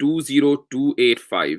20285,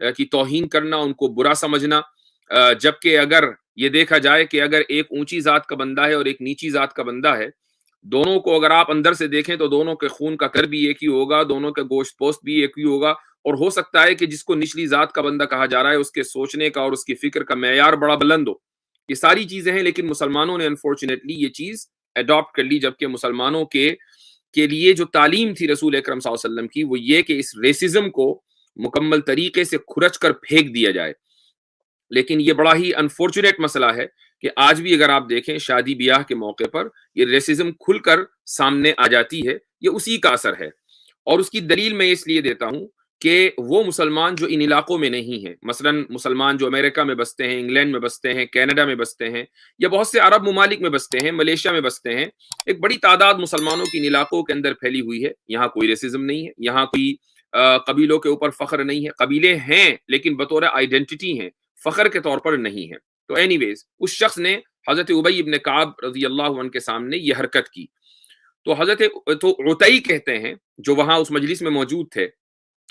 کی توہین کرنا, ان کو برا سمجھنا, جبکہ اگر یہ دیکھا جائے کہ اگر ایک اونچی ذات کا بندہ ہے اور ایک نیچی ذات کا بندہ ہے, دونوں کو اگر آپ اندر سے دیکھیں تو دونوں کے خون کا کر بھی ایک ہی ہوگا, دونوں کا گوشت پوست بھی ایک ہی ہوگا, اور ہو سکتا ہے کہ جس کو نچلی ذات کا بندہ کہا جا رہا ہے اس کے سوچنے کا اور اس کی فکر کا معیار بڑا بلند ہو. یہ ساری چیزیں ہیں, لیکن مسلمانوں نے انفارچونیٹلی یہ چیز اڈاپٹ کر لی, جبکہ مسلمانوں کے لیے جو تعلیم تھی رسول اکرم صلی اللہ علیہ وسلم کی وہ یہ کہ اس ریسزم کو مکمل طریقے سے کھرچ کر پھینک دیا جائے. لیکن یہ بڑا ہی انفارچونیٹ مسئلہ ہے کہ آج بھی اگر آپ دیکھیں شادی بیاہ کے موقع پر یہ ریسزم کھل کر سامنے آ جاتی ہے. یہ اسی کا اثر ہے, اور اس کی دلیل میں اس لیے دیتا ہوں کہ وہ مسلمان جو ان علاقوں میں نہیں ہیں, مثلا مسلمان جو امریکہ میں بستے ہیں, انگلینڈ میں بستے ہیں, کینیڈا میں بستے ہیں, یا بہت سے عرب ممالک میں بستے ہیں, ملیشیا میں بستے ہیں, ایک بڑی تعداد مسلمانوں کی ان علاقوں کے اندر پھیلی ہوئی ہے. یہاں کوئی ریسزم نہیں ہے, یہاں کوئی قبیلوں کے اوپر فخر نہیں ہے. قبیلے ہیں لیکن بطور آئیڈینٹی ہیں, فخر کے طور پر نہیں ہے. تو اینی ویز اس شخص نے حضرت ابی ابن کعب رضی اللہ عنہ کے سامنے یہ حرکت کی. تو حضرت عتئی کہتے ہیں جو وہاں اس مجلس میں موجود تھے,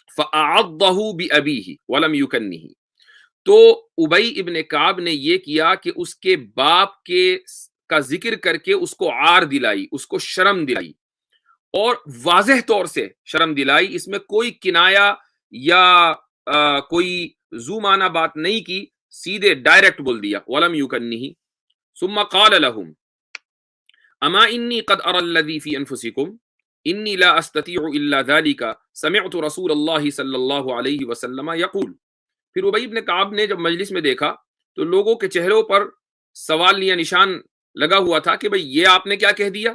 فَأَعَضَّهُ بِأَبِيهِ وَلَمْ يُكَنِّهِ, تو ابی ابن کعب نے یہ کیا کہ اس کے باپ کا ذکر کر کے اس کو عار دلائی, اس کو شرم دلائی, اور واضح طور سے شرم دلائی. اس میں کوئی کنایا یا کوئی زو معنی بات نہیں کی, سیدھے ڈائریکٹ بول دیا وَلَمْ يُكَنِّهِ. ثم قال لهم اما انی قد ارى الذي في انفسكم انی لا استطيع الا ذلك سمعت رسول اللہ صلی اللہ علیہ وسلم یقول. پھر ابی ابن کعب نے جب مجلس میں دیکھا تو لوگوں کے چہروں پر سوال یا نشان لگا ہوا تھا کہ بھئی یہ آپ نے کیا کہہ دیا,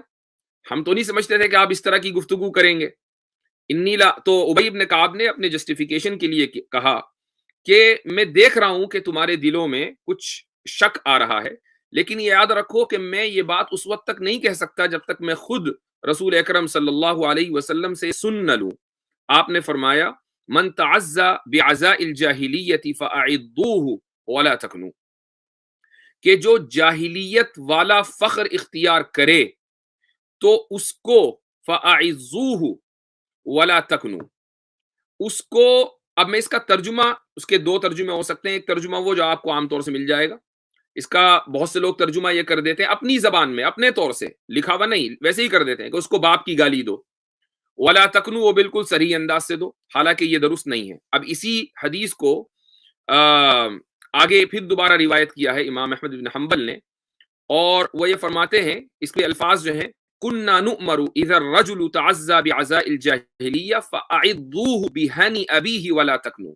ہم تو نہیں سمجھتے تھے کہ آپ اس طرح کی گفتگو کریں گے. انی لا, تو ابی ابن کعب نے اپنے جسٹیفیکیشن کے لیے کہا کہ میں دیکھ رہا ہوں کہ تمہارے دلوں میں کچھ شک آ رہا ہے, لیکن یہ یاد رکھو کہ میں یہ بات اس وقت تک نہیں کہہ سکتا جب تک میں خود رسول اکرم صلی اللہ علیہ وسلم سے سن نہ لوں. آپ نے فرمایا من تعزى بعزاء الجاہلیت فاعضوه ولا تکنوا, کہ جو جاہلیت والا فخر اختیار کرے تو اس کو فاعضوه ولا تکنوا, اس کو, اب میں اس کا ترجمہ, اس کے دو ترجمے ہو سکتے ہیں. ایک ترجمہ وہ جو آپ کو عام طور سے مل جائے گا, اس کا بہت سے لوگ ترجمہ یہ کر دیتے ہیں اپنی زبان میں, اپنے طور سے لکھا ہوا نہیں, ویسے ہی کر دیتے ہیں کہ اس کو باپ کی گالی دو. ولا تکنو, وہ بالکل صحیح انداز سے دو, حالانکہ یہ درست نہیں ہے. اب اسی حدیث کو آگے پھر دوبارہ روایت کیا ہے امام احمد بن حنبل نے, اور وہ یہ فرماتے ہیں, اس کے الفاظ جو ہیں كنا نؤمر اذا الرجل تعزى بعزاء الجاهليه فاعضوه بهني ابيه ولا تكنوا,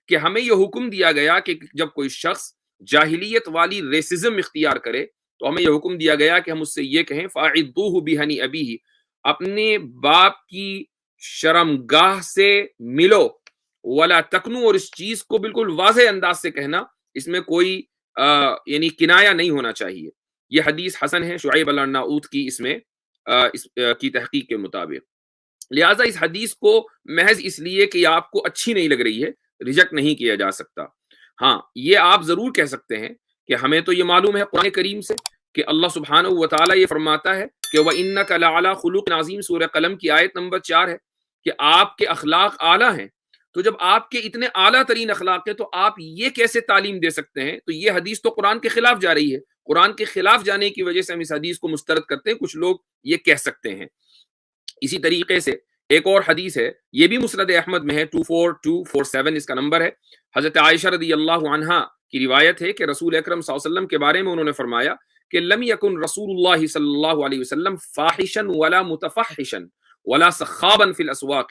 کہ ہمیں یہ حکم دیا گیا کہ جب کوئی شخص جاہلیت والی ریسزم اختیار کرے تو ہمیں یہ حکم دیا گیا کہ ہم اس سے یہ کہیں فاعضوه بهني ابيه, اپنے باپ کی شرمگاہ سے ملو, ولا تکنو, اور اس چیز کو بالکل واضح انداز سے کہنا, اس میں کوئی یعنی کنایا نہیں ہونا چاہیے. یہ حدیث حسن ہے شعیب الارناؤت کی اس میں کی تحقیق کے مطابق. لہٰذا اس حدیث کو محض اس لیے کہ یہ آپ کو اچھی نہیں لگ رہی ہے ریجیکٹ نہیں کیا جا سکتا. ہاں یہ آپ ضرور کہہ سکتے ہیں کہ ہمیں تو یہ معلوم ہے قرآن کریم سے کہ اللہ سبحانہ و تعالیٰ یہ فرماتا ہے کہ وَإِنَّكَ لَعَلَىٰ خُلُقٍ عَظِيمٍ, سورہ قلم کی آیت نمبر 4 ہے کہ آپ کے اخلاق اعلیٰ ہیں. تو جب آپ کے اتنے اعلیٰ ترین اخلاق ہیں تو آپ یہ کیسے تعلیم دے سکتے ہیں؟ تو یہ حدیث تو قرآن کے خلاف جا رہی ہے. قرآن کے خلاف جانے کی وجہ سے ہم اس حدیث کو مسترد کرتے ہیں, کچھ لوگ یہ کہہ سکتے ہیں. اسی طریقے سے ایک اور حدیث ہے, یہ بھی مسند احمد میں ہے, 24247 اس کا نمبر ہے. حضرت عائشہ رضی اللہ عنہا کی روایت ہے کہ رسول اکرم صلی اللہ علیہ وسلم کے بارے میں انہوں نے فرمایا کہ لم یکن رسول اللہ صلی اللہ علیہ وسلم فاحشا ولا متفحشا ولا سخابا فی الاسواق,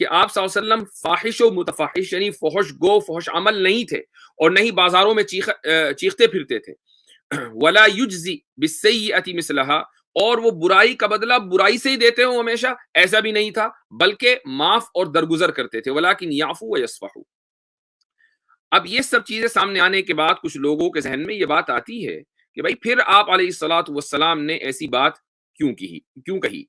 کہ آپ صلی اللہ علیہ وسلم فاحش و متفحش یعنی فحش گو فحش عمل نہیں تھے, اور نہیں بازاروں میں چیختے پھرتے تھے. ولا یجزی بالسیئۃ مثلها, اور وہ برائی کا بدلہ برائی سے ہی دیتے ہوں ہمیشہ, ایسا بھی نہیں تھا, بلکہ معاف اور درگزر کرتے تھے. ولیکن یعفو ویصفحوا. اب یہ سب چیزیں سامنے آنے کے بعد کچھ لوگوں کے ذہن میں یہ بات آتی ہے کہ بھائی پھر آپ علیہ الصلوۃ والسلام نے ایسی بات کیوں کہی؟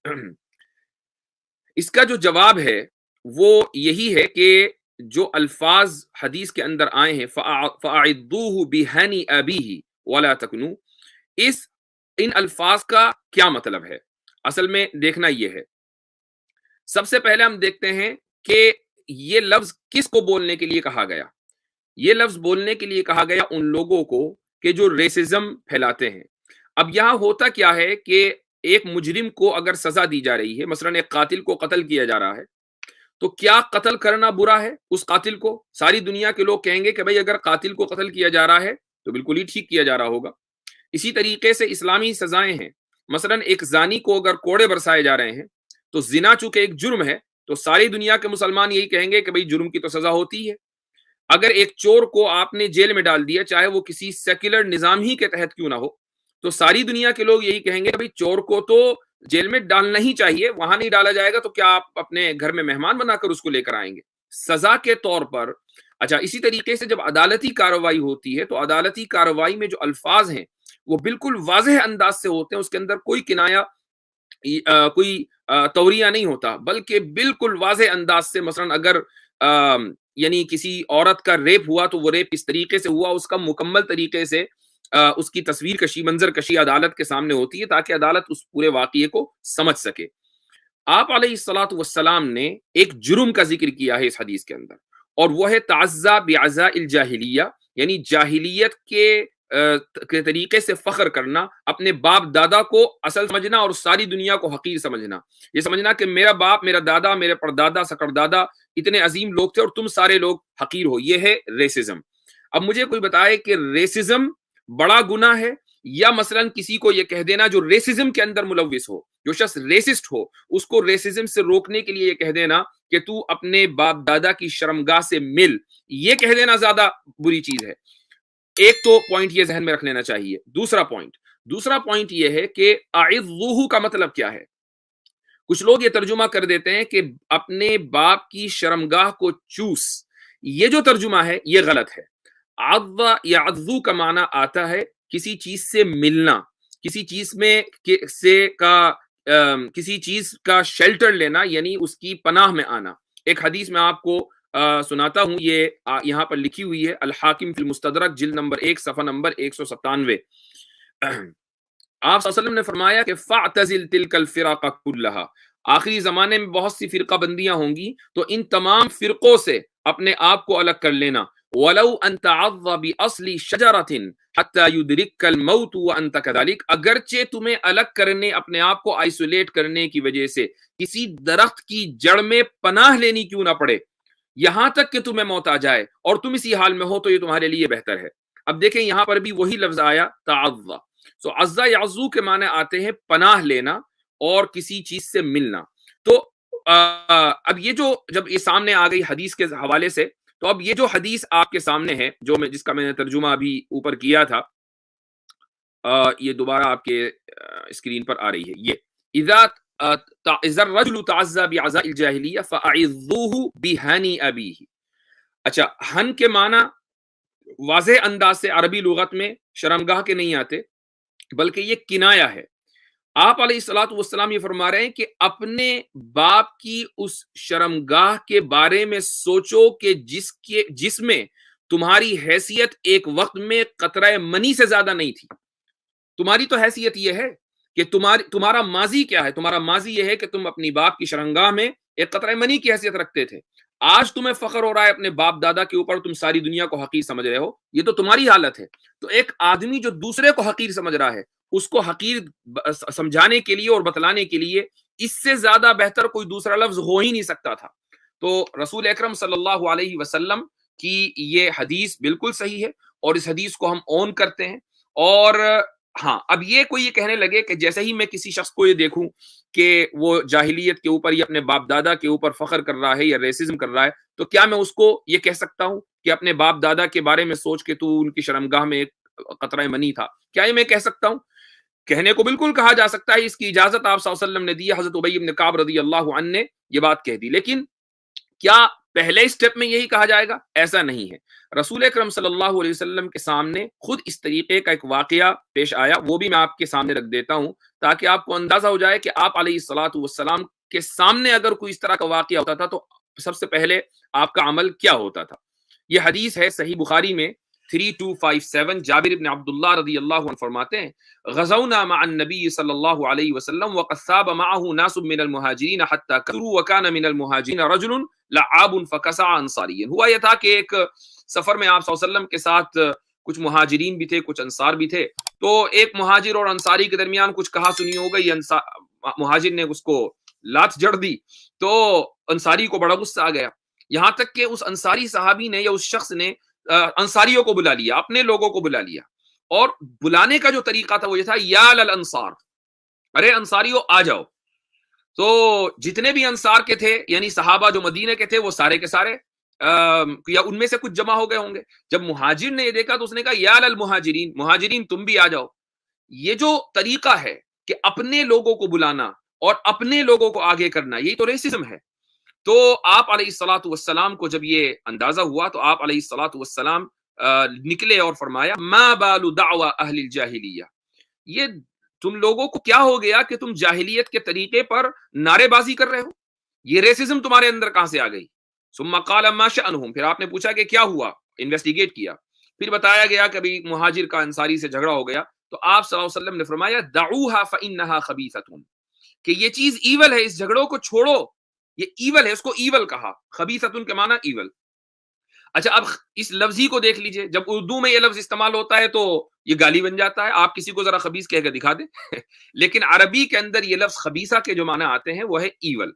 اس کا جو جواب ہے وہ یہی ہے کہ جو الفاظ حدیث کے اندر آئے ہیں فَأَعِضُّوهُ بِهَنِي أَبِيهِ وَلَا تَكْنُوا, ان الفاظ کا کیا مطلب ہے؟ اصل میں دیکھنا یہ ہے, سب سے پہلے ہم دیکھتے ہیں کہ یہ لفظ کس کو بولنے کے لیے کہا گیا؟ یہ لفظ بولنے کے لیے کہا گیا ان لوگوں کو کہ جو ریسزم پھیلاتے ہیں۔ اب یہاں ہوتا کیا ہے کہ ایک مجرم کو اگر سزا دی جا رہی ہے، مثلا ایک قاتل کو قتل کیا جا رہا ہے، تو کیا قتل کرنا برا ہے اس قاتل کو؟ ساری دنیا کے لوگ کہیں گے کہ بھئی اگر قاتل کو قتل کیا جا رہا ہے تو بالکل ہی ٹھیک کیا جا رہا ہوگا۔ اسی طریقے سے اسلامی سزائیں ہیں، مثلا ایک زانی کو اگر کوڑے برسائے جا رہے ہیں تو زنا چونکہ ایک جرم ہے تو ساری دنیا کے مسلمان یہی کہیں گے کہ بھئی جرم کی تو سزا ہوتی ہے۔ اگر ایک چور کو آپ نے جیل میں ڈال دیا، چاہے وہ کسی سیکولر نظام ہی کے تحت کیوں نہ ہو، تو ساری دنیا کے لوگ یہی کہیں گے کہ بھئی چور کو تو جیل میں ڈالنا ہی چاہیے، وہاں نہیں ڈالا جائے گا تو کیا آپ اپنے گھر میں مہمان بنا کر اس کو لے کر آئیں گے سزا کے طور پر؟ اچھا، اسی طریقے سے جب عدالتی کارروائی ہوتی ہے تو عدالتی کارروائی میں جو الفاظ ہیں وہ بالکل واضح انداز سے ہوتے ہیں، اس کے اندر کوئی کنایا، کوئی توریہ نہیں ہوتا، بلکہ بالکل واضح انداز سے، مثلا اگر یعنی کسی عورت کا ریپ ہوا تو وہ ریپ اس طریقے سے ہوا، اس کا مکمل طریقے سے اس کی تصویر کشی، منظر کشی عدالت کے سامنے ہوتی ہے تاکہ عدالت اس پورے واقعے کو سمجھ سکے۔ آپ علیہ الصلاۃ والسلام نے ایک جرم کا ذکر کیا ہے اس حدیث کے اندر، اور وہ ہے تعزیٰ بعزاء الجاہلیہ، یعنی جاہلیت کے طریقے سے فخر کرنا، اپنے باپ دادا کو اصل سمجھنا اور ساری دنیا کو حقیر سمجھنا، یہ سمجھنا کہ میرا باپ، میرا دادا، میرے پردادا، سکردادا اتنے عظیم لوگ تھے اور تم سارے لوگ حقیر ہو، یہ ہے ریسزم۔ اب مجھے کوئی بتائے کہ ریسزم بڑا گناہ ہے، یا مثلا کسی کو یہ کہہ دینا جو ریسزم کے اندر ملوث ہو، جو شخص ریسسٹ ہو، اس کو ریسزم سے روکنے کے لیے یہ کہہ دینا کہ تو اپنے باپ دادا کی شرمگاہ سے مل، یہ کہہ دینا زیادہ بری چیز ہے؟ ایک تو پوائنٹ یہ ذہن میں رکھ لینا چاہیے۔ دوسرا پوائنٹ یہ ہے کہ اعظوہ کا مطلب کیا ہے؟ کچھ لوگ یہ ترجمہ کر دیتے ہیں کہ اپنے باپ کی شرمگاہ کو چوس، یہ جو ترجمہ ہے یہ غلط ہے۔ عض یا عضو کا معنی آتا ہے کسی چیز سے ملنا، کسی چیز میں کسی چیز کا شیلٹر لینا، یعنی اس کی پناہ میں آنا۔ ایک حدیث میں آپ کو سناتا ہوں، یہ یہاں پر لکھی ہوئی ہے، الحاکم فی المستدرک جلد نمبر 1 صفحہ نمبر 197۔ آپ صلی اللہ علیہ وسلم نے فرمایا کہ فَاعْتَزِلْ تِلْكَ الْفِرَقَ كُلَّهَا، آخری زمانے میں بہت سی فرقہ بندیاں ہوں گی تو ان تمام فرقوں سے اپنے آپ کو الگ کر لینا۔ وَلَوْ أَن تَعَضَّ بِأَصْلِ شَجَرَةٍ حَتَّى يُدْرِكَّ الْمَوْتُ وَأَنْتَ كَذَلِكَ، اگرچہ تمہیں الگ کرنے، اپنے آپ کو آئسولیٹ کرنے کی وجہ سے کسی درخت کی جڑ میں پناہ لینی کیوں نہ پڑے، یہاں تک کہ تمہیں موت آ جائے اور تم اسی حال میں ہو، تو یہ تمہارے لیے بہتر ہے۔ اب دیکھیں یہاں پر بھی وہی لفظ آیا تعض، سو عزا یعزو کے معنی آتے ہیں پناہ لینا اور کسی چیز سے ملنا۔ تو اب یہ جو جب یہ سامنے آ گئی حدیث کے حوالے سے، تو اب یہ جو حدیث آپ کے سامنے ہے، جس کا میں نے ترجمہ ابھی اوپر کیا تھا، یہ دوبارہ آپ کے اسکرین پر آ رہی ہے، یہ اذا الرجل تعزى بعزاء الجاہلیہ فاعظوه بہنی ابیہ۔ اچھا، ہن کے معنی واضح انداز سے عربی لغت میں شرمگاہ کے نہیں آتے، بلکہ یہ کنایا ہے۔ آپ علیہ الصلوۃ والسلام یہ فرما رہے ہیں کہ اپنے باپ کی اس شرمگاہ کے بارے میں سوچو کہ جس میں تمہاری حیثیت ایک وقت میں قطرہ منی سے زیادہ نہیں تھی۔ تمہاری تو حیثیت یہ ہے کہ تمہارا ماضی کیا ہے؟ تمہارا ماضی یہ ہے کہ تم اپنی باپ کی شرمگاہ میں ایک قطرہ منی کی حیثیت رکھتے تھے۔ آج تمہیں فخر ہو رہا ہے اپنے باپ دادا کے اوپر، تم ساری دنیا کو حقیر سمجھ رہے ہو، یہ تو تمہاری حالت ہے۔ تو ایک آدمی جو دوسرے کو حقیر سمجھ رہا ہے، اس کو حقیر سمجھانے کے لیے اور بتلانے کے لیے اس سے زیادہ بہتر کوئی دوسرا لفظ ہو ہی نہیں سکتا تھا۔ تو رسول اکرم صلی اللہ علیہ وسلم کی یہ حدیث بالکل صحیح ہے اور اس حدیث کو ہم اون کرتے ہیں۔ اور ہاں، اب یہ کوئی یہ کہنے لگے کہ جیسے ہی میں کسی شخص کو یہ دیکھوں کہ وہ جاہلیت کے اوپر یا اپنے باپ دادا کے اوپر فخر کر رہا ہے یا ریسزم کر رہا ہے، تو کیا میں اس کو یہ کہہ سکتا ہوں کہ اپنے باپ دادا کے بارے میں سوچ کے تو ان کی شرمگاہ میں ایک قطرہ منی تھا؟ کیا یہ میں کہہ سکتا ہوں؟ کہنے کو بالکل کہا جا سکتا ہے، اس کی اجازت آپ صلی اللہ علیہ وسلم نے دی، حضرت ابی بن کعب رضی اللہ عنہ نے یہ بات کہہ دی۔ لیکن کیا پہلے اسٹیپ میں یہی کہا جائے گا؟ ایسا نہیں ہے۔ رسول اکرم صلی اللہ علیہ وسلم کے سامنے خود اس طریقے کا ایک واقعہ پیش آیا، وہ بھی میں آپ کے سامنے رکھ دیتا ہوں تاکہ آپ کو اندازہ ہو جائے کہ آپ علیہ الصلوۃ والسلام کے سامنے اگر کوئی اس طرح کا واقعہ ہوتا تھا تو سب سے پہلے آپ کا عمل کیا ہوتا تھا۔ یہ حدیث ہے صحیح بخاری میں 3257، جابر بن عبداللہ رضی اللہ عنہ فرماتے ہیں، غزونا مع النبی صلی اللہ علیہ وسلم وقد ثاب معه ناس من المہاجرین حتى كثروا وكان من المہاجرین رجل لعاب فکسع انصاری. ہوا یہ تھا کہ ایک سفر میں آپ صلی اللہ علیہ وسلم کے ساتھ کچھ مہاجرین بھی تھے، کچھ انصار بھی تھے. تو ایک مہاجر اور انصاری کے درمیان کچھ کہا سنی ہو گئی. مہاجر نے اس کو لات جڑ دی تو انصاری کو بڑا غصہ آ گیا، یہاں تک کہ اس انصاری صحابی نے یا اس شخص نے انصاریوں کو بلا لیا، اپنے لوگوں کو بلا لیا. اور بلانے کا جو طریقہ تھا وہ یہ تھا یا للانصار، ارے انصاریوں آ جاؤ. تو جتنے بھی انصار کے تھے یعنی صحابہ جو مدینے کے تھے وہ سارے کے سارے یا ان میں سے کچھ جمع ہو گئے ہوں گے. جب مہاجر نے یہ دیکھا تو اس نے کہا یا للمہاجرین، مہاجرین تم بھی آ جاؤ. یہ جو طریقہ ہے کہ اپنے لوگوں کو بلانا اور اپنے لوگوں کو آگے کرنا، یہی تو ریسزم ہے. تو آپ علیہ الصلوۃ والسلام کو جب یہ اندازہ ہوا تو آپ علیہ الصلوۃ والسلام نکلے اور فرمایا ما بال دعوی اہل الجاہلیہ، یہ تم لوگوں کو کیا ہو گیا کہ تم جاہلیت کے طریقے پر نعرے بازی کر رہے ہو، یہ ریسزم تمہارے اندر کہاں سے آ گئی. ثم قال ما شأنهم، پھر آپ نے پوچھا کہ کیا ہوا، انویسٹیگیٹ کیا. پھر بتایا گیا کہ بھی مہاجر کا انصاری سے جھگڑا ہو گیا. تو آپ صلی اللہ علیہ وسلم نے فرمایا دعوها فإنها خبیثۃ، کہ یہ چیز ایول ہے، اس جھگڑوں کو چھوڑو، یہ ایول ہے. اس کو ایول کہا، خبیثۃ کے معنی ایول. اچھا اب اس لفظی کو دیکھ لیجئے، جب اردو میں یہ لفظ استعمال ہوتا ہے تو یہ گالی بن جاتا ہے، آپ کسی کو ذرا خبیث کہہ کے دکھا دیں. لیکن عربی کے اندر یہ لفظ خبیثہ کے جو معنی آتے ہیں وہ ہے ایول.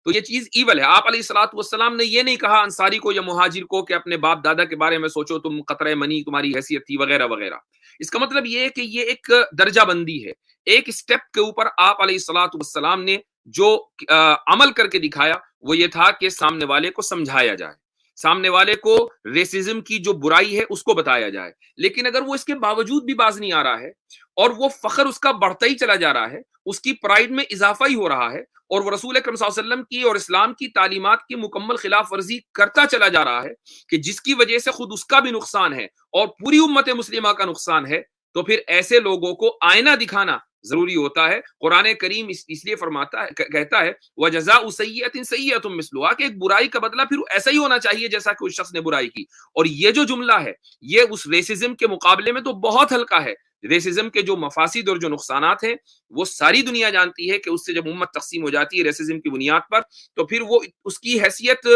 تو یہ چیز ایول ہے. آپ علیہ الصلوۃ والسلام نے یہ نہیں کہا انصاری کو یا مہاجر کو کہ اپنے باپ دادا کے بارے میں سوچو، تم قطرہ منی تمہاری حیثیت تھی وغیرہ وغیرہ. اس کا مطلب یہ ہے کہ یہ ایک درجہ بندی ہے. ایک اسٹیپ کے اوپر آپ علیہ الصلوۃ والسلام نے جو عمل کر کے دکھایا وہ یہ تھا کہ سامنے والے کو سمجھایا جائے، سامنے والے کو ریسزم کی جو برائی ہے اس کو بتایا جائے. لیکن اگر وہ اس کے باوجود بھی باز نہیں آ رہا ہے اور وہ فخر اس کا بڑھتا ہی چلا جا رہا ہے، اس کی پرائیڈ میں اضافہ ہی ہو رہا ہے اور وہ رسول اکرم صلی اللہ علیہ وسلم کی اور اسلام کی تعلیمات کی مکمل خلاف ورزی کرتا چلا جا رہا ہے کہ جس کی وجہ سے خود اس کا بھی نقصان ہے اور پوری امت مسلمہ کا نقصان ہے، تو پھر ایسے لوگوں کو آئینہ دکھانا ضروری ہوتا ہے. قرآن کریم اس لیے فرماتا ہے، کہتا ہے وَجَزَاءُ سَیِّئَةٍ سَیِّئَةٌ مِثْلُهَا، کہ ایک برائی کا بدلہ پھر ایسا ہی ہونا چاہیے جیسا کہ اس شخص نے برائی کی. اور یہ جو جملہ ہے یہ اس ریسزم کے مقابلے میں تو بہت ہلکا ہے. ریسزم کے جو مفاسد اور جو نقصانات ہیں وہ ساری دنیا جانتی ہے کہ اس سے جب امت تقسیم ہو جاتی ہے ریسزم کی بنیاد پر تو پھر وہ اس کی حیثیت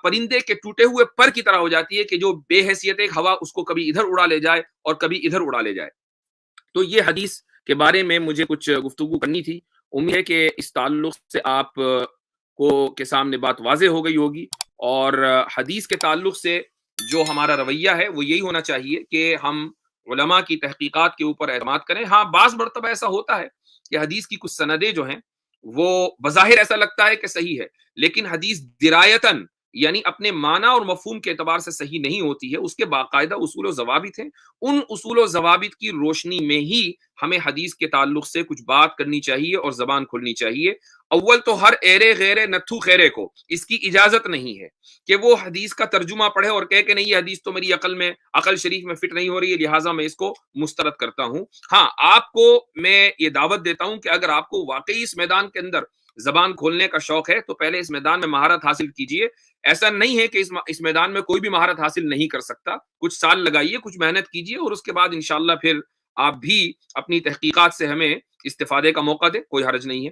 پرندے کے ٹوٹے ہوئے پر کی طرح ہو جاتی ہے کہ جو بے حیثیت ایک ہوا اس کو کبھی ادھر اڑا لے جائے اور کبھی ادھر اڑا لے جائے. تو یہ حدیث کے بارے میں مجھے کچھ گفتگو کرنی تھی. امید ہے کہ اس تعلق سے آپ کو کے سامنے بات واضح ہو گئی ہوگی. اور حدیث کے تعلق سے جو ہمارا رویہ ہے وہ یہی ہونا چاہیے کہ ہم علماء کی تحقیقات کے اوپر اعتماد کریں. ہاں بعض مرتبہ ایسا ہوتا ہے کہ حدیث کی کچھ سندیں جو ہیں وہ بظاہر ایسا لگتا ہے کہ صحیح ہے، لیکن حدیث درایتاً یعنی اپنے معنی اور مفہوم کے اعتبار سے صحیح نہیں ہوتی ہے. اس کے باقاعدہ اصول و ضوابط ہیں. ان اصول و ضوابط کی روشنی میں ہی ہمیں حدیث کے تعلق سے کچھ بات کرنی چاہیے اور زبان کھلنی چاہیے. اول تو ہر ایرے غیرے نتھو خیرے کو اس کی اجازت نہیں ہے کہ وہ حدیث کا ترجمہ پڑھے اور کہے کہ نہیں یہ حدیث تو میری عقل شریف میں فٹ نہیں ہو رہی ہے لہٰذا میں اس کو مسترد کرتا ہوں. ہاں آپ کو میں یہ دعوت دیتا ہوں کہ اگر آپ کو واقعی اس میدان کے اندر زبان کھولنے کا شوق ہے تو پہلے اس میدان میں مہارت حاصل کیجئے. ایسا نہیں ہے کہ اس میدان میں کوئی بھی مہارت حاصل نہیں کر سکتا. کچھ سال لگائیے، کچھ محنت کیجئے اور اس کے بعد انشاءاللہ پھر آپ بھی اپنی تحقیقات سے ہمیں استفادے کا موقع دیں، کوئی حرج نہیں ہے.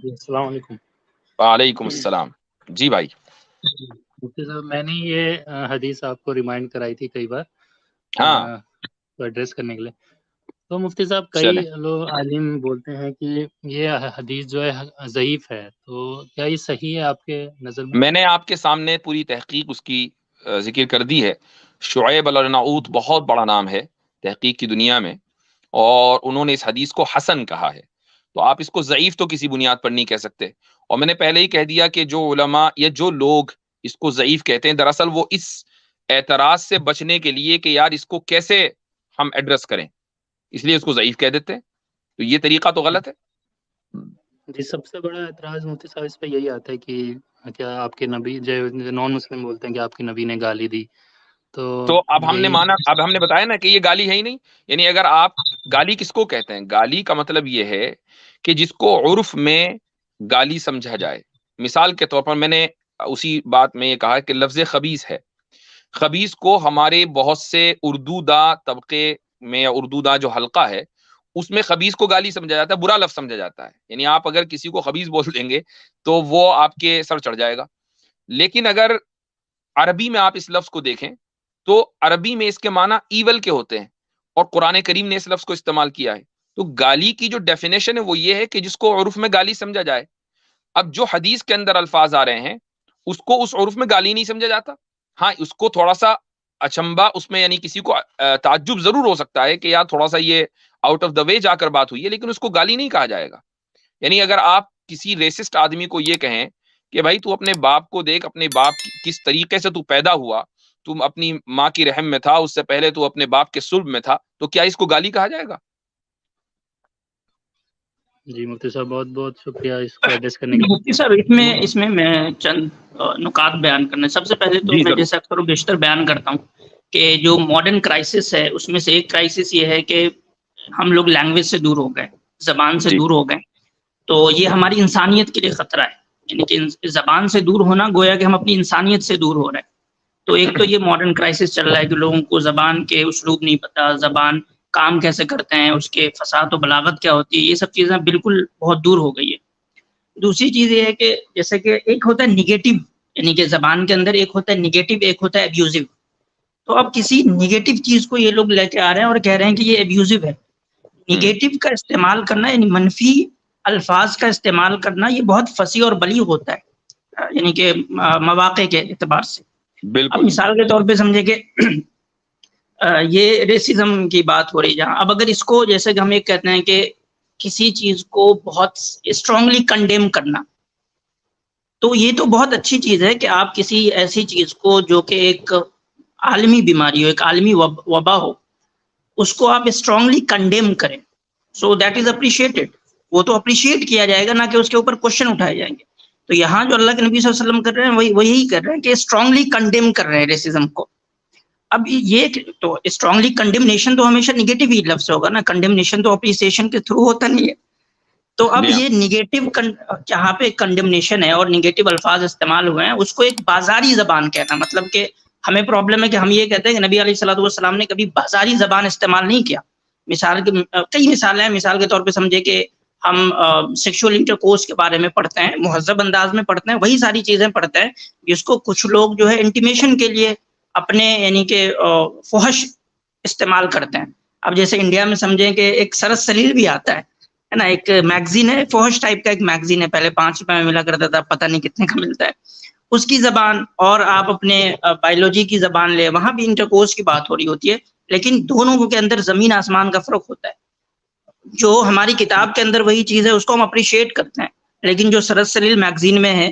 السلام علیکم. وعلیکم السلام. جی بھائی. مفتی صاحب میں نے یہ حدیث آپ کو ریمائنڈ کرائی تھی کئی بار ایڈریس کرنے کے لیے. تو مفتی صاحب کئی لوگ عالم بولتے ہیں کہ یہ حدیث جو ہے ضعیف ہے، تو کیا یہ صحیح ہے آپ کے نظر میں؟ میں نے آپ کے سامنے پوری تحقیق اس کی ذکر کر دی ہے. شعیب الارناؤوط بہت بڑا نام ہے تحقیق کی دنیا میں اور انہوں نے اس حدیث کو حسن کہا ہے. تو آپ اس کو ضعیف تو کسی بنیاد پر نہیں کہہ سکتے. اور میں نے پہلے ہی کہہ دیا کہ جو علماء یا جو لوگ اس کو ضعیف کہتے ہیں دراصل وہ اس اعتراض سے بچنے کے لیے کہ یار اس کو کیسے ہم ایڈریس کریں اس لیے اس کو ضعیف کہہ دیتے ہیں. تو یہ طریقہ تو غلط ہے. جی سب سے بڑا اعتراض مفتی صاحب اس پہ یہی آتا ہے کہ کیا آپ کے نبی جو نان مسلم بولتے ہیں کہ آپ کے نبی نے گالی دی، تو اب ہم نے مانا، اب ہم نے بتایا نا کہ یہ گالی ہے ہی نہیں. یعنی اگر آپ گالی کس کو کہتے ہیں، گالی کا مطلب یہ ہے کہ جس کو عرف میں گالی سمجھا جائے. مثال کے طور پر میں نے اسی بات میں یہ کہا کہ لفظ خبیث ہے. خبیث کو ہمارے بہت سے اردو دا طبقے میں یا اردو دا جو حلقہ ہے اس میں خبیث کو گالی سمجھا جاتا ہے، برا لفظ سمجھا جاتا ہے. یعنی آپ اگر کسی کو خبیث بول دیں گے تو وہ آپ کے سر چڑھ جائے گا. لیکن اگر عربی میں آپ اس لفظ کو دیکھیں تو عربی میں اس کے معنی ایول کے ہوتے ہیں، اور قرآن کریم نے اس لفظ کو استعمال کیا ہے. تو گالی کی جو ڈیفینیشن ہے وہ یہ ہے کہ جس کو عرف میں گالی سمجھا جائے. اب جو حدیث کے اندر الفاظ آ رہے ہیں اس کو اس عرف میں گالی نہیں سمجھا جاتا. ہاں اس کو تھوڑا سا اچنبا اس میں، یعنی کسی کو تعجب ضرور ہو سکتا ہے کہ یار تھوڑا سا یہ آؤٹ آف دا وے جا کر بات ہوئی ہے، لیکن اس کو گالی نہیں کہا جائے گا. یعنی اگر آپ کسی ریسسٹ آدمی کو یہ کہیں کہ بھائی تو اپنے باپ کو دیکھ، اپنے باپ کس طریقے سے تو پیدا ہوا، تم اپنی ماں کی رحم میں تھا، اس سے پہلے تو اپنے باپ کے صلب میں تھا، تو کیا اس کو گالی کہا جائے گا؟ جی مفتی صاحب بہت بہت شکریہ اس کو ایڈریس کرنے کے لیے. مفتی صاحب اس میں میں چند نکات بیان کرنا. سب سے پہلے تو میں جیسے اکثر و بیشتر بیان کرتا ہوں کہ جو ماڈرن کرائسس ہے اس میں سے ایک کرائسس یہ ہے کہ ہم لوگ لینگویج سے دور ہو گئے، زبان سے دور ہو گئے. تو یہ ہماری انسانیت کے لیے خطرہ ہے. یعنی کہ زبان سے دور ہونا گویا کہ ہم اپنی انسانیت سے دور ہو رہے ہیں. تو ایک تو یہ ماڈرن کرائسس چل رہا ہے کہ لوگوں کو زبان کے اسلوب نہیں پتہ، زبان کام کیسے کرتے ہیں، اس کے فصاحت و بلاغت کیا ہوتی ہے، یہ سب چیزیں بالکل بہت دور ہو گئی ہے. دوسری چیز یہ ہے کہ جیسے کہ ایک ہوتا ہے نگیٹو، یعنی کہ زبان کے اندر ایک ہوتا ہے نگیٹو، ایک ہوتا ہے ابیوزو. تو اب کسی نگیٹو چیز کو یہ لوگ لے کے آ رہے ہیں اور کہہ رہے ہیں کہ یہ ابیوزو ہے. نگیٹو کا استعمال کرنا یعنی منفی الفاظ کا استعمال کرنا یہ بہت فصیح اور بلیغ ہوتا ہے، یعنی کہ مواقع کے اعتبار سے. اب مثال کے طور پہ سمجھے کہ یہ ریسزم کی بات ہو رہی ہے جہاں. اب اگر اس کو جیسے کہ ہم یہ کہتے ہیں کہ کسی چیز کو بہت اسٹرانگلی کنڈیم کرنا، تو یہ تو بہت اچھی چیز ہے کہ آپ کسی ایسی چیز کو جو کہ ایک عالمی بیماری ہو، ایک عالمی وبا ہو، اس کو آپ اسٹرانگلی کنڈیم کریں. So that is appreciated. وہ تو اپریشیٹ کیا جائے گا، نہ کہ اس کے اوپر کوشچن اٹھائے جائیں گے. تو یہاں جو اللہ کے نبی صلی اللہ علیہ وسلم کر رہے ہیں وہی کر رہے ہیں کہ اسٹرانگلی کنڈیم کر رہے ہیں ریسزم کو. اب یہ تو اسٹرانگلی کنڈیمنیشن تو ہمیشہ نگیٹو ہی لفظ ہوگا نا، کنڈیمنیشن تو اپریسیشن کے تھرو ہوتا نہیں ہے. تو اب یہ نگیٹو جہاں پہ کنڈیمنیشن ہے اور نگیٹو الفاظ استعمال ہوئے ہیں اس کو ایک بازاری زبان کہنا، مطلب کہ ہمیں پرابلم ہے کہ ہم یہ کہتے ہیں کہ نبی علیہ الصلوۃ والسلام نے کبھی بازاری زبان استعمال نہیں کیا. کئی مثالیں ہیں. مثال کے طور پہ سمجھے کہ ہم سیکشول انٹرکورس کے بارے میں پڑھتے ہیں، مہذب انداز میں پڑھتے ہیں، وہی ساری چیزیں پڑھتے ہیں جس کو کچھ لوگ جو ہے انٹیمیشن کے لیے اپنے یعنی کہ فحش استعمال کرتے ہیں. اب جیسے انڈیا میں سمجھیں کہ ایک سرس سلیل بھی آتا ہے نا، ایک میگزین ہے فحش ٹائپ کا، ایک میگزین ہے، پہلے 5 روپے میں ملا کرتا تھا، پتہ نہیں کتنے کا ملتا ہے. اس کی زبان اور آپ اپنے بایولوجی کی زبان لے، وہاں بھی انٹرکورس کی بات ہو رہی ہوتی ہے، لیکن دونوں کے اندر زمین آسمان کا فرق ہوتا ہے. جو ہماری کتاب کے اندر وہی چیز ہے اس کو ہم اپریشیٹ کرتے ہیں، لیکن جو سرس سلیل میگزین میں ہے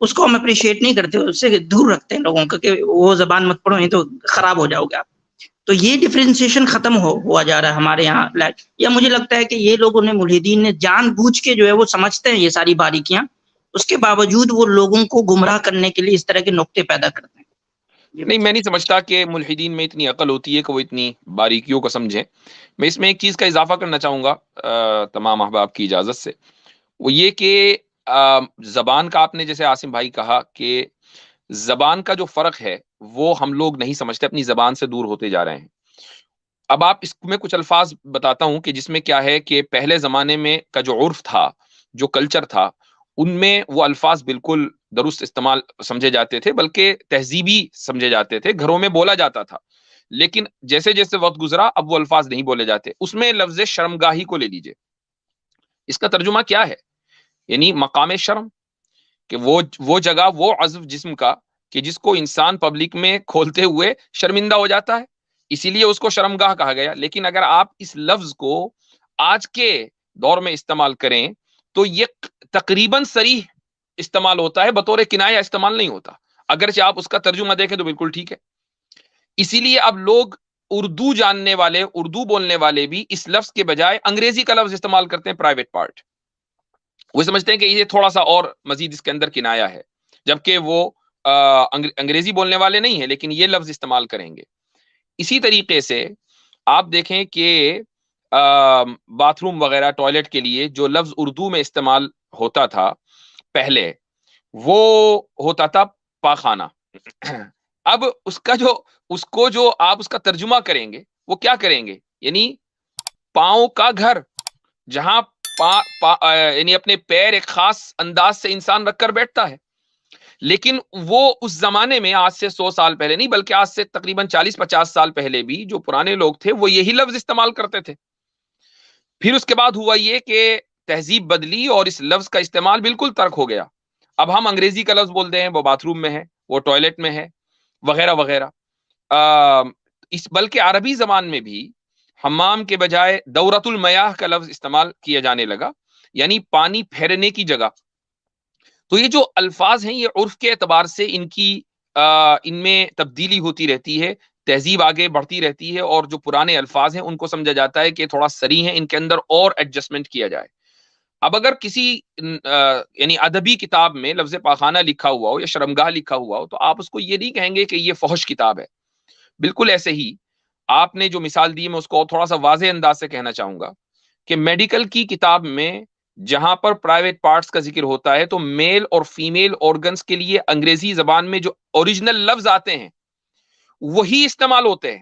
اس کو ہم اپریشیٹ نہیں کرتے، اس سے دور رکھتے ہیں لوگوں کو کہ وہ زبان مت پڑھو نہیں تو خراب ہو جاؤ گے آپ. تو یہ ڈفرینسیشن ختم ہوا جا رہا ہے ہمارے یہاں. یا مجھے لگتا ہے کہ یہ لوگوں نے ملحدین نے جان بوجھ کے جو ہے وہ سمجھتے ہیں یہ ساری باریکیاں، اس کے باوجود وہ لوگوں کو گمراہ کرنے کے لیے اس طرح کے نقطے پیدا کرتے ہیں. نہیں، میں نہیں سمجھتا کہ ملحدین میں اتنی عقل ہوتی ہے کہ وہ اتنی باریکیوں کو سمجھیں. میں اس میں ایک چیز کا اضافہ کرنا چاہوں گا تمام احباب کی اجازت سے، وہ یہ کہ زبان کا آپ نے جیسے عاصم بھائی کہا کہ زبان کا جو فرق ہے وہ ہم لوگ نہیں سمجھتے، اپنی زبان سے دور ہوتے جا رہے ہیں. اب آپ اس میں کچھ الفاظ بتاتا ہوں کہ جس میں کیا ہے کہ پہلے زمانے میں کا جو عرف تھا، جو کلچر تھا، ان میں وہ الفاظ بالکل درست استعمال سمجھے جاتے تھے، بلکہ تہذیبی سمجھے جاتے تھے، گھروں میں بولا جاتا تھا. لیکن جیسے جیسے وقت گزرا اب وہ الفاظ نہیں بولے جاتے. اس میں لفظ شرمگاہی کو لے لیجئے، اس کا ترجمہ کیا ہے؟ یعنی مقام شرم، کہ وہ جگہ، وہ عضو جسم کا کہ جس کو انسان پبلک میں کھولتے ہوئے شرمندہ ہو جاتا ہے، اسی لیے اس کو شرمگاہ کہا گیا. لیکن اگر آپ اس لفظ کو آج کے دور میں استعمال کریں تو یہ تقریباً صریح استعمال ہوتا ہے، بطور کنایہ استعمال نہیں ہوتا، اگرچہ آپ اس کا ترجمہ دیکھیں تو بالکل ٹھیک ہے. اسی لیے اب لوگ اردو جاننے والے، اردو بولنے والے بھی اس لفظ کے بجائے انگریزی کا لفظ استعمال کرتے ہیں، پرائیویٹ پارٹ. وہ سمجھتے ہیں کہ یہ تھوڑا سا اور مزید اس کے اندر کنایا ہے، جبکہ وہ انگریزی بولنے والے نہیں ہیں لیکن یہ لفظ استعمال کریں گے. اسی طریقے سے آپ دیکھیں کہ باتھ روم وغیرہ، ٹوائلٹ کے لیے جو لفظ اردو میں استعمال ہوتا تھا پہلے، وہ ہوتا تھا پاخانہ. اب اس کو جو آپ اس کا ترجمہ کریں گے وہ کیا کریں گے؟ یعنی پاؤں کا گھر جہاں یعنی اپنے پیر ایک خاص انداز سے انسان رکھ کر بیٹھتا ہے. لیکن وہ اس زمانے میں آج سے 100 سال پہلے نہیں بلکہ آج سے تقریباً 40-50 سال پہلے بھی جو پرانے لوگ تھے وہ یہی لفظ استعمال کرتے تھے. پھر اس کے بعد ہوا یہ کہ تہذیب بدلی اور اس لفظ کا استعمال بالکل ترک ہو گیا. اب ہم انگریزی کا لفظ بولتے ہیں، وہ باتھ روم میں ہے، وہ ٹوائلٹ میں ہے، وغیرہ وغیرہ. بلکہ عربی زبان میں بھی حمام کے بجائے دورۃ المیاہ کا لفظ استعمال کیا جانے لگا، یعنی پانی پھیرنے کی جگہ. تو یہ جو الفاظ ہیں یہ عرف کے اعتبار سے ان میں تبدیلی ہوتی رہتی ہے، تہذیب آگے بڑھتی رہتی ہے، اور جو پرانے الفاظ ہیں ان کو سمجھا جاتا ہے کہ تھوڑا صریح ہیں، ان کے اندر اور ایڈجسٹمنٹ کیا جائے. اب اگر کسی یعنی ادبی کتاب میں لفظ پاخانہ لکھا ہوا ہو یا شرمگاہ لکھا ہوا ہو تو آپ اس کو یہ نہیں کہیں گے کہ یہ فحش کتاب ہے. بالکل ایسے ہی آپ نے جو مثال دی میں اس کو تھوڑا سا واضح انداز سے کہنا چاہوں گا کہ میڈیکل کی کتاب میں جہاں پر پرائیویٹ پارٹس کا ذکر ہوتا ہے تو میل اور فیمیل آرگنز کے لیے انگریزی زبان میں جو اوریجنل لفظ آتے ہیں وہی استعمال ہوتے ہیں.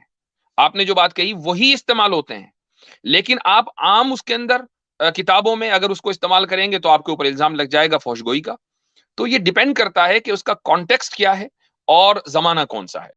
آپ نے جو بات کہی وہی استعمال ہوتے ہیں، لیکن آپ عام اس کے اندر کتابوں میں اگر اس کو استعمال کریں گے تو آپ کے اوپر الزام لگ جائے گا فحش گوئی کا. تو یہ ڈیپینڈ کرتا ہے کہ اس کا کانٹیکسٹ کیا ہے اور زمانہ کون سا ہے.